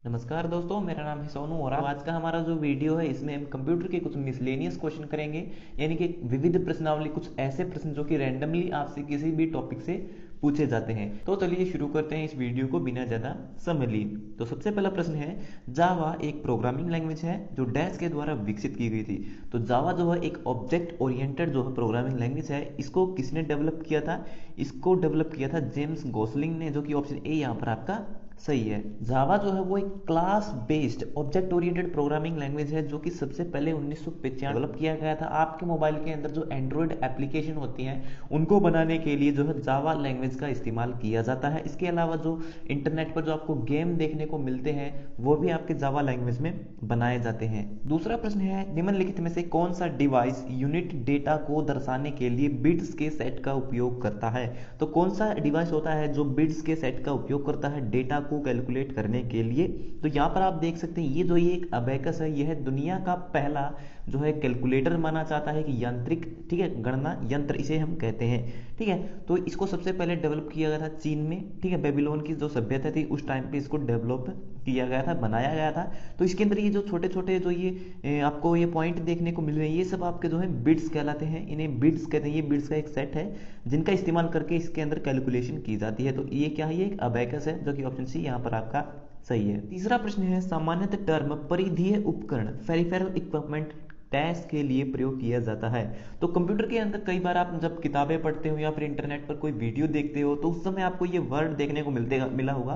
नमस्कार दोस्तों, मेरा नाम है सोनू और आज का हमारा जो वीडियो है इसमें हम कंप्यूटर के कुछ मिसलेनियस क्वेश्चन करेंगे। यानी कि विविध प्रश्नावली, कुछ ऐसे प्रश्न जो कि रैंडमली आपसे किसी भी टॉपिक से पूछे जाते हैं। तो चलिए शुरू करते हैं इस वीडियो को बिना ज़्यादा समय लिए। तो सबसे पहला प्रश्न है, जावा एक प्रोग्रामिंग लैंग्वेज है जो डैश के द्वारा विकसित की गई थी। तो जावा जो है एक ऑब्जेक्ट ओरिएंटेड जो है प्रोग्रामिंग लैंग्वेज है। इसको किसने डेवलप किया था? इसको डेवलप किया था जेम्स गोसलिंग ने, जो कि ऑप्शन ए यहाँ पर आपका सही है। जावा जो है वो एक class based object oriented programming language है जो कि सबसे पहले 1995 डेवलप किया गया था। आपके मोबाइल के अंदर जो एंड्रॉयड एप्लीकेशन होती हैं उनको बनाने के लिए जो है जावा लैंग्वेज का इस्तेमाल किया जाता है। इसके अलावा जो इंटरनेट पर जो आपको गेम देखने को मिलते हैं वो भी आपके जावा लैंग्वेज में बनाए जाते हैं। दूसरा प्रश्न है, निम्नलिखित में से कौन सा डिवाइस यूनिट डेटा को दर्शाने के लिए बिट्स के सेट का उपयोग करता है? तो कौन सा डिवाइस होता है जो बिट्स के सेट का उपयोग करता है डेटा को कैलकुलेट करने के लिए? तो यहाँ पर आप देख सकते हैं ये एक अबेकस है, यह दुनिया का पहला जो है कैलकुलेटर माना जाता है कि यांत्रिक, ठीक है, गणना यंत्र इसे हम कहते हैं। ठीक है, तो इसको सबसे पहले डेवलप किया गया था चीन में। ठीक है, बेबीलोन की जो सभ्यता थी उस टाइम पे इसको डेवलप किया गया था, बनाया गया था। तो इसके अंदर ये जो छोटे छोटे जो ये आपको ये पॉइंट देखने को मिल रहे हैं, ये सब आपके जो है बिट्स कहलाते हैं। इन्हें बिट्स कहते हैं। ये बिट्स का एक सेट है जिनका इस्तेमाल करके इसके अंदर कैलकुलेशन की जाती है। तो ये क्या है? ये एक अबेकस है, जो कि ऑप्शन सी यहाँ पर आपका सही है। तीसरा प्रश्न है, सामान्यतः टर्म परिधीय उपकरण पेरिफेरल इक्विपमेंट डैश के लिए प्रयोग किया जाता है। तो कंप्यूटर के अंदर कई बार आप जब किताबें पढ़ते हो या फिर इंटरनेट पर कोई वीडियो देखते हो तो उस समय आपको ये वर्ड देखने को मिला होगा,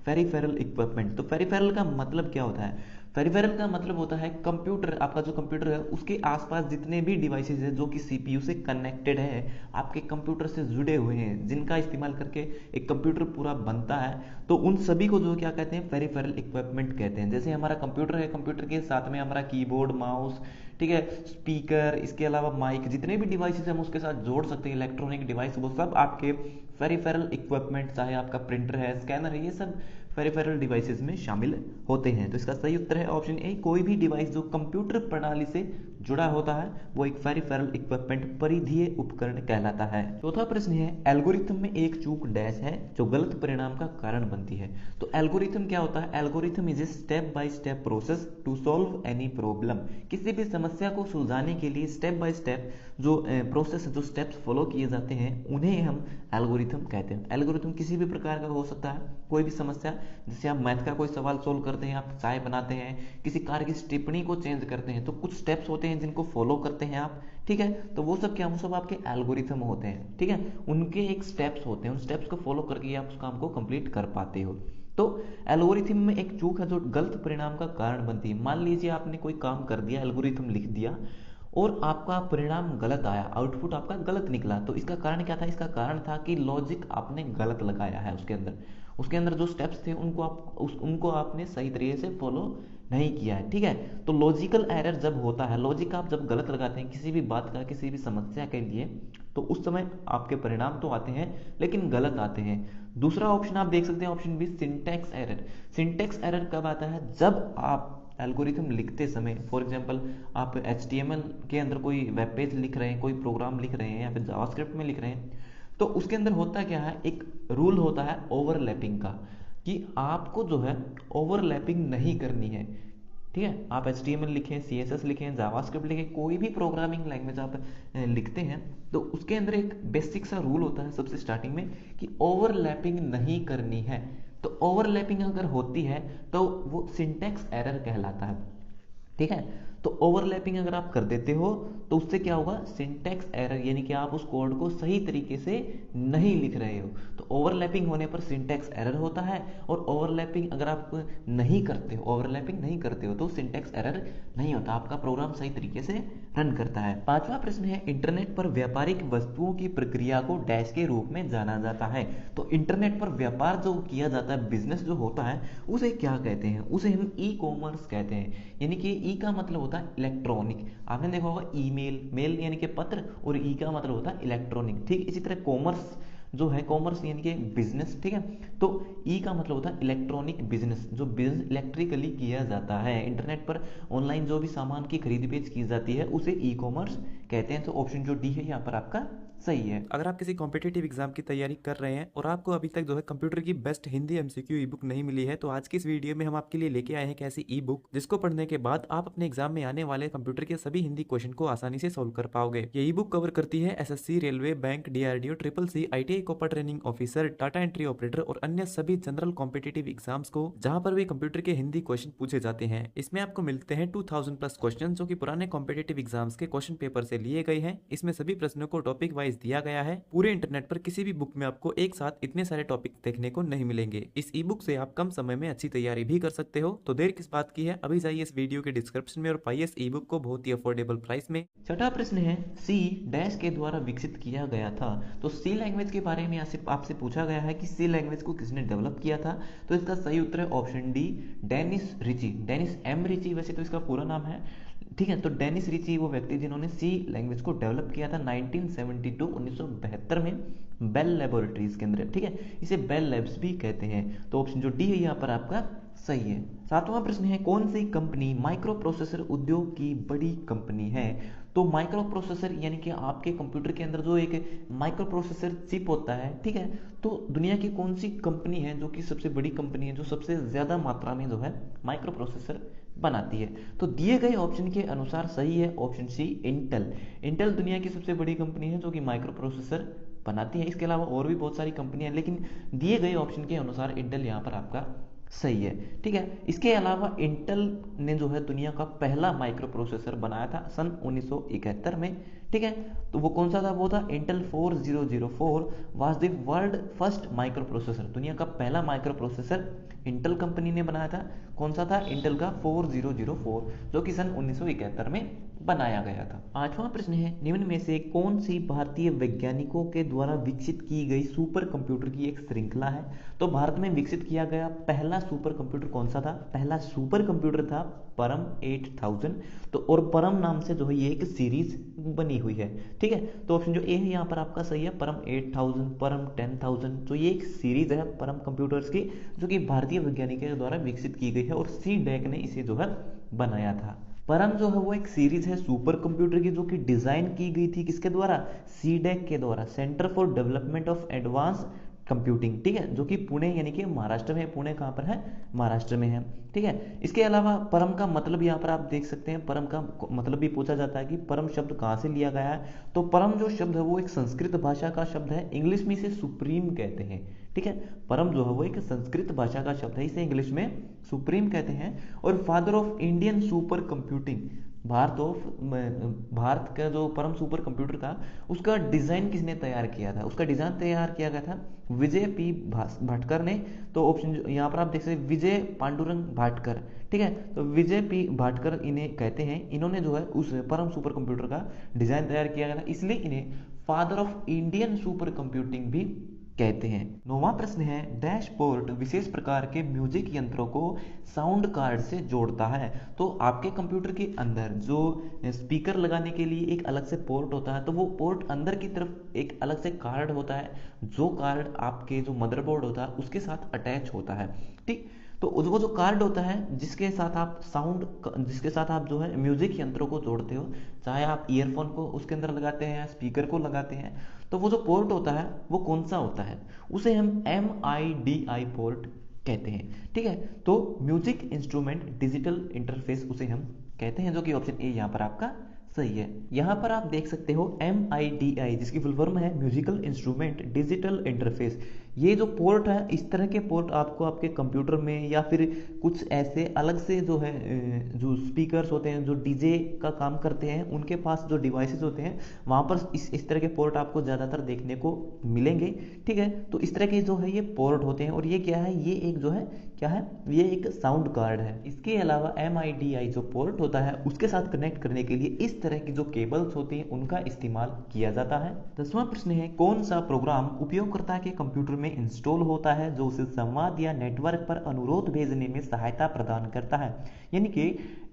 पेरिफेरल इक्विपमेंट। तो पेरिफेरल का मतलब क्या होता है? पेरिफेरल का मतलब होता है कंप्यूटर, आपका जो कंप्यूटर है उसके आसपास जितने भी डिवाइसेज है जो कि सीपीयू से कनेक्टेड है, आपके कंप्यूटर से जुड़े हुए हैं, जिनका इस्तेमाल करके एक कंप्यूटर पूरा बनता है, तो उन सभी को जो क्या कहते हैं? पेरिफेरल इक्विपमेंट कहते हैं। जैसे हमारा कंप्यूटर है, कंप्यूटर के साथ में हमारा कीबोर्ड, माउस, ठीक है, स्पीकर, इसके अलावा माइक, जितने भी डिवाइसेस हम उसके साथ जोड़ सकते हैं इलेक्ट्रॉनिक डिवाइस, वो सब आपके पेरिफेरल इक्विपमेंट, चाहे आपका प्रिंटर है, स्कैनर है, ये सब पेरिफेरल डिवाइसेस में शामिल होते हैं। तो इसका सही उत्तर है ऑप्शन ए, कोई भी डिवाइस जो कंप्यूटर प्रणाली से जुड़ा होता है वो एक पेरिफेरल इक्विपमेंट, परिधीय उपकरण कहलाता है। चौथा प्रश्न है, एल्गोरिथम में एक चूक डैश है जो गलत परिणाम का कारण बनती है। तो एल्गोरिथम क्या होता है? Algorithm is a step by step process to solve any problem. किसी भी समस्या को सुलझाने के लिए स्टेप बाय स्टेप जो प्रोसेस, जो स्टेप्स फॉलो किए जाते हैं उन्हें हम एल्गोरिथम कहते हैं। एल्गोरिथम किसी भी प्रकार का हो सकता है, कोई भी समस्या, जैसे आप मैथ का कोई सवाल सोल्व करते हैं, आप चाय बनाते हैं, किसी कार की टिप्पणी को चेंज करते हैं, तो कुछ स्टेप्स होते हैं जिनको फॉलो करते हैं आप। ठीक है, तो वो सब क्या, वो सब आपके एल्गोरिथम होते हैं। ठीक है, उनके एक स्टेप्स होते हैं, उन स्टेप्स को फॉलो करके आप उस काम को कंप्लीट कर पाते हो। तो एल्गोरिथम में एक चूक है जो गलत परिणाम का कारण बनती है। मान लीजिए आपने कोई काम कर दिया, एल्गोरिथम लिख दिया और आपका परिणाम गलत आया, आउटपुट आपका गलत निकला। तो इसका कारण क्या था? इसका कारण था कि लॉजिक आपने गलत लगाया है उसके अंदर जो स्टेप्स थे उनको आपने सही तरीके से फॉलो नहीं किया है। ठीक है, तो लॉजिकल एरर जब होता है, लॉजिक आप जब गलत लगाते हैं किसी भी बात का, किसी भी समस्या के लिए, तो उस समय आपके परिणाम तो आते हैं लेकिन गलत आते हैं। दूसरा ऑप्शन आप देख सकते हैं, option B, syntax error. Syntax error कब आता है? जब आप एल्गोरिथम लिखते समय, फॉर एग्जांपल आप HTML के अंदर कोई वेब पेज लिख रहे हैं, कोई प्रोग्राम लिख रहे हैं या फिर जावास्क्रिप्ट में लिख रहे हैं, तो उसके अंदर होता क्या है, एक रूल होता है ओवरलैपिंग का, कि आपको जो है ओवरलैपिंग नहीं करनी है। ठीक है, आप HTML लिखें, CSS लिखें, जावास्क्रिप्ट लिखें, कोई भी प्रोग्रामिंग लैंग्वेज आप लिखते हैं, तो उसके अंदर एक बेसिक सा रूल होता है सबसे स्टार्टिंग में कि ओवरलैपिंग नहीं करनी है। तो ओवरलैपिंग अगर होती है तो वो सिंटैक्स एरर कहलाता है। ठीक है, तो ओवरलैपिंग अगर आप कर देते हो तो उससे क्या होगा? सिंटैक्स एरर, यानी कि आप उस कोड को सही तरीके से नहीं लिख रहे हो। तो ओवरलैपिंग होने पर सिंटैक्स एरर होता है, और ओवरलैपिंग अगर आप नहीं करते हो, ओवरलैपिंग नहीं करते हो तो सिंटैक्स एरर नहीं होता, आपका प्रोग्राम सही तरीके से रन करता है। पांचवा प्रश्न है, इंटरनेट पर व्यापारिक वस्तुओं की प्रक्रिया को डैश के रूप में जाना जाता है। तो इंटरनेट पर व्यापार जो किया जाता है, बिजनेस जो होता है, उसे क्या कहते हैं? उसे हम ई कॉमर्स कहते हैं। यानी कि ई का मतलब होता है इलेक्ट्रॉनिक, आपने देखा होगा ईमेल, मेल यानी कि पत्र, और ई का मतलब होता है इलेक्ट्रॉनिक। ठीक इसी तरह कॉमर्स जो है, कॉमर्स यानी कि बिजनेस। ठीक है, तो ई का मतलब होता है इलेक्ट्रॉनिक बिजनेस, जो बिजनेस इलेक्ट्रिकली किया जाता है। इंटरनेट पर ऑनलाइन जो भी सामान की खरीद बेच की जाती है उसे ई कॉमर्स कहते हैं। तो ऑप्शन जो डी है यहाँ पर आपका सही है। अगर आप किसी कॉम्पिटिटिव एग्जाम की तैयारी कर रहे हैं और आपको अभी तक जो है कंप्यूटर की बेस्ट हिंदी एमसीक्यू ई बुक नहीं मिली है, तो आज की इस वीडियो में हम आपके लिए लेके आए हैं एक ऐसी ई बुक जिसको पढ़ने के बाद आप अपने एग्जाम में आने वाले कंप्यूटर के सभी हिंदी क्वेश्चन को आसानी से सोल्व कर पाओगे। ये ई बुक कवर करती है SSC, railway, bank, DRDO, triple C, ITI copper training officer, data entry operator और अन्य सभी जनरल कॉम्पिटिटिव एग्जाम्स को जहां पर भी कंप्यूटर के हिंदी क्वेश्चन पूछे जाते हैं। इसमें आपको मिलते हैं 2000 प्लस क्वेश्चन जो कि पुराने कॉम्पिटिटिव एग्जाम्स के क्वेश्चन पेपर से लिए गए हैं। इसमें सभी प्रश्नों को टॉपिक वाइज दिया गया है। पूरे इंटरनेट पर किसी भी बुक में आपको एक साथ इतने सारे टॉपिक देखने को नहीं मिलेंगे। इस ई बुक से आप कम समय में अच्छी तैयारी भी कर सकते हो। तो देर किस बात की है, अभी जाइए इस वीडियो के डिस्क्रिप्शन में और पाइए इस ई बुक को बहुत ही अफोर्डेबल प्राइस में। छठा प्रश्न है, सी डैश के द्वारा विकसित किया गया था। तो सी लैंग्वेज के बारे में आपसे पूछा गया है कि सी लैंग्वेज को किसने डेवलप किया था। तो इसका सही उत्तर है option D, Dennis Ritchie. Dennis M Ritchie वैसे तो इसका पूरा नाम है, ठीक है। तो डेनिस रिची वो व्यक्ति जिन्होंने सी लैंग्वेज को डेवलप किया था 1972 में बेल लेबोरेटरीज के अंदर, ठीक है। इसे बेल लैब्स भी कहते हैं। तो ऑप्शन जो डी है यहाँ पर आपका सही है। सातवां प्रश्न है, कौन सी कंपनी माइक्रो प्रोसेसर उद्योग की बड़ी कंपनी है। तो माइक्रो प्रोसेसर यानी कि आपके कंप्यूटर के अंदर जो एक माइक्रो प्रोसेसर चिप होता है, ठीक है। तो दुनिया की कौन सी कंपनी है जो कि सबसे बड़ी कंपनी है, जो सबसे ज्यादा मात्रा में जो है माइक्रो प्रोसेसर बनाती है। तो दिए गए ऑप्शन के अनुसार सही है ऑप्शन सी, इंटेल। इंटेल दुनिया की सबसे बड़ी कंपनी है जो कि माइक्रो प्रोसेसर बनाती है। इसके अलावा और भी बहुत सारी कंपनियां हैं, लेकिन दिए गए ऑप्शन के अनुसार इंटेल यहाँ पर आपका सही है, ठीक है। इसके अलावा इंटेल ने जो है दुनिया का पहला माइक्रो प्रोसेसर बनाया था सन 1971 में, ठीक है। तो वो कौन सा था, वो था Intel 4004 was the world first micro processor. दुनिया का पहला माइक्रो प्रोसेसर इंटेल कंपनी ने बनाया था। कौन सा था, इंटेल का 4004, जो कि सन 1971 में बनाया गया था। पांचवा प्रश्न है, निम्न में से कौन सी भारतीय वैज्ञानिकों के द्वारा विकसित की गई सुपर कंप्यूटर की एक श्रृंखला है। तो भारत में विकसित किया गया पहला सुपर कंप्यूटर कौन सा था, पहला सुपर कंप्यूटर था परम 8000। तो और परम नाम से जो है ये एक सीरीज बनी हुई है, ठीक है। तो ऑप्शन जो ए है यहाँ पर आपका सही है, परम 8000, परम 10000। तो ये एक सीरीज है परम कंप्यूटर्स की जो कि भारतीय वैज्ञानिकों के द्वारा विकसित की गई है और सी डैक ने इसे जो है बनाया था। परम जो है वो एक सीरीज है सुपर कंप्यूटर की जो कि डिजाइन की गई थी किसके द्वारा, सीडैक के द्वारा, centre for development of advance computing, ठीक है, जो कि पुणे यानी कि महाराष्ट्र में है। पुणे कहाँ पर है, महाराष्ट्र में है, ठीक है। इसके अलावा परम का मतलब यहाँ पर आप देख सकते हैं, परम का मतलब भी पूछा जाता है कि परम शब्द कहाँ से लिया गया है। तो परम जो शब्द है वो एक संस्कृत भाषा का शब्द है, इंग्लिश में इसे सुप्रीम कहते हैं, ठीक है। परम जो है वो एक संस्कृत भाषा का शब्द है, इसे इंग्लिश में सुप्रीम कहते हैं। और father of Indian super computing, Bharat का जो परम सुपर कंप्यूटर था उसका डिजाइन किसने तैयार किया था, उसका डिजाइन तैयार किया गया था विजय पी भाटकर ने। तो ऑप्शन यहाँ पर आप देख सकते हैं विजय पांडुरंग भाटकर, ठीक है। तो विजय पी भाटकर इन्हें कहते हैं। इन्होंने जो है उस परम सुपर कंप्यूटर का डिजाइन तैयार किया गया था, इसलिए इन्हें father of Indian super computing भी कहते हैं। नौवां प्रश्न है, डैशबोर्ड विशेष प्रकार के म्यूजिक यंत्रों को साउंड कार्ड से जोड़ता है। तो आपके कंप्यूटर के अंदर जो स्पीकर लगाने के लिए एक अलग से पोर्ट होता है, तो वो पोर्ट अंदर की तरफ एक अलग से कार्ड होता है, जो कार्ड आपके जो मदरबोर्ड होता है उसके साथ अटैच होता है, ठीक। तो वो जो कार्ड होता है जिसके साथ आप जिसके साथ आप जो है म्यूजिक यंत्रों को जोड़ते हो, चाहे आप ईयरफोन को उसके अंदर लगाते हैं या स्पीकर को लगाते हैं, तो वो जो पोर्ट होता है वो कौन सा होता है, उसे हम MIDI पोर्ट कहते हैं, ठीक है। तो म्यूजिक इंस्ट्रूमेंट डिजिटल इंटरफेस उसे हम कहते हैं, जो कि ऑप्शन ए यहाँ पर आपका सही है। यहाँ पर आप देख सकते हो MIDI जिसकी फुल फॉर्म है म्यूजिकल इंस्ट्रूमेंट डिजिटल इंटरफेस। ये जो पोर्ट है, इस तरह के पोर्ट आपको आपके कंप्यूटर में या फिर कुछ ऐसे अलग से जो है जो स्पीकर्स होते हैं जो डीजे का काम करते हैं उनके पास जो डिवाइसेस होते हैं वहाँ पर इस तरह के पोर्ट आपको ज़्यादातर देखने को मिलेंगे, ठीक है। तो इस तरह के जो है ये पोर्ट होते हैं और ये क्या है, ये एक जो है क्या है, ये एक साउंड कार्ड है। इसके अलावा MIDI जो पोर्ट होता है उसके साथ कनेक्ट करने के लिए इस तरह की जो केबल्स होती हैं उनका इस्तेमाल किया जाता है। 10वां प्रश्न है, कौन सा प्रोग्राम उपयोगकर्ता के कंप्यूटर में इंस्टॉल होता है जो उसे संवाद या नेटवर्क पर अनुरोध भेजने में सहायता प्रदान करता है। यानी कि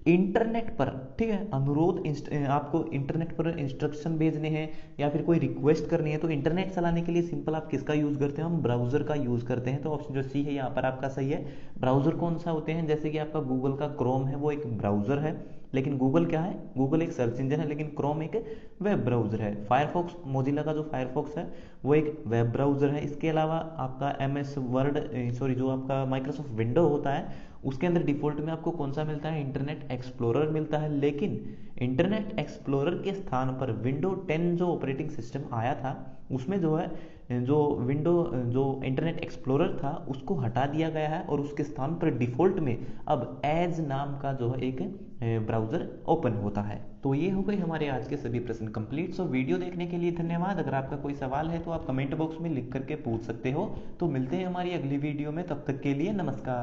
इंटरनेट पर, ठीक है, आपको इंटरनेट पर इंस्ट्रक्शन भेजने हैं या फिर कोई रिक्वेस्ट करनी है, तो इंटरनेट चलाने के लिए सिंपल आप किसका यूज करते हैं, हम ब्राउजर का यूज करते हैं। तो ऑप्शन जो सी है यहाँ पर आपका सही है। ब्राउजर कौन सा होते हैं, जैसे कि आपका गूगल का क्रोम है, वो एक ब्राउजर है, लेकिन गूगल क्या है, गूगल एक सर्च इंजन है, लेकिन क्रोम एक वेब ब्राउजर है। फायरफॉक्स, मोजिला का जो फायरफॉक्स है वो एक वेब ब्राउजर है। इसके अलावा आपका एमएस वर्ड, सॉरी, जो आपका माइक्रोसॉफ्ट विंडो होता है उसके अंदर डिफॉल्ट में आपको कौन सा मिलता है, इंटरनेट एक्सप्लोरर मिलता है। लेकिन इंटरनेट एक्सप्लोरर के स्थान पर विंडो 10 जो ऑपरेटिंग सिस्टम आया था उसमें जो है, जो इंटरनेट एक्सप्लोरर था उसको हटा दिया गया है और उसके स्थान पर डिफॉल्ट में अब एज नाम का जो है एक ब्राउजर ओपन होता है। तो ये हो गई हमारे आज के सभी प्रश्न कंप्लीट। सो वीडियो देखने के लिए धन्यवाद। अगर आपका कोई सवाल है तो आप कमेंट बॉक्स में लिख करके पूछ सकते हो। तो मिलते हैं हमारी अगली वीडियो में, तब तक के लिए नमस्कार।